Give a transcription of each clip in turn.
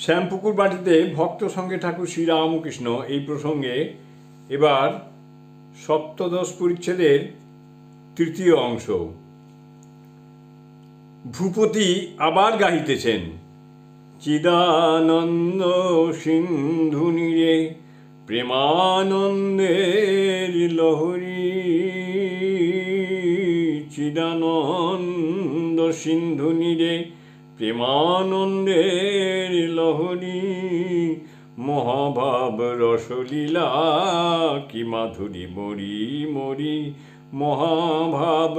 শ্যামপুকুর বাটিতে ভক্ত সঙ্গে ঠাকুর শ্রীরামকৃষ্ণ এই প্রসঙ্গে এবার সপ্তদশ পরিচ্ছেদের তৃতীয় অংশ। ভূপতি আবার গাহিতেছেন, চিদানন্দ সিন্ধু নীরে প্রেমানন্দের লহরী, চিদানন্দ সিন্ধু নীরে প্রেমানন্দের লহরী, মহাভাব রসলীলা কি মাধুরী মরি মরি, মহাভাব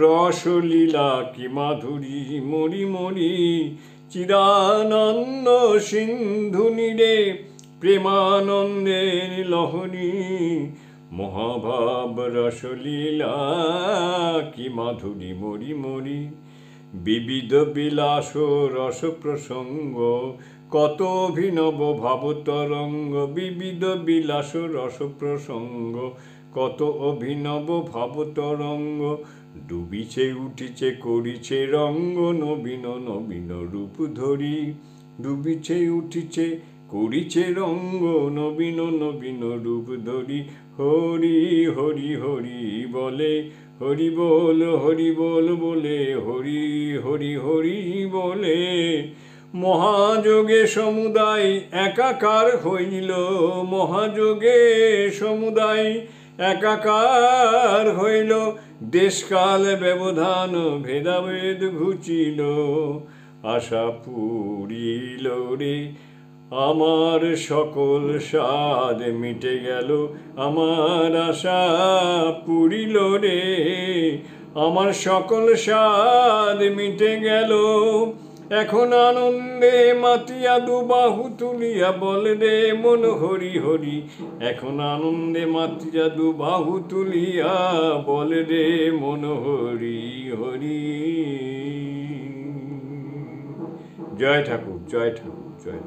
রসলীলা কি মাধুরী মরি মরি, চিদানন্দ সিন্ধু নীরে প্রেমানন্দের লহরী, মহাভাব রসলীলা কি মাধুরী মরি মরি। বিবিধ বিলাস রস প্রসঙ্গ কত অভিনব ভাবতরঙ্গ, বিবিধ বিলাস রস প্রসঙ্গ কত অভিনব ভাবতরঙ্গ, ডুবিছে উঠিছে করিছে রঙ্গ নবীন নবীন রূপ ধরি, ডুবিছে উঠিছে করিছে রঙ্গ নবীন নবীন রূপ ধরি, হরি হরি হরি বলে হরি বল বলে হরি হরি হরি বলে, মহাযোগে সমুদায় একাকার হইল, মহাযোগে সমুদায় একাকার হইল, দেশকাল ব্যবধান ভেদাভেদ ঘুচিল, আশা পুরিল রে আমার সকল স্বাদ মিটে গেল, আমার আশা পুরিল রে আমার সকল স্বাদ মিটে গেল, এখন আনন্দে মাতিয়া দুবাহু তুলিয়া বলে রে মন হরি হরি, এখন আনন্দে মাতিয়া দুবাহু তুলিয়া বলে রে মন হরি হরি। জয় ঠাকুর, জয় ঠাকুর, জয় ঠাকুর।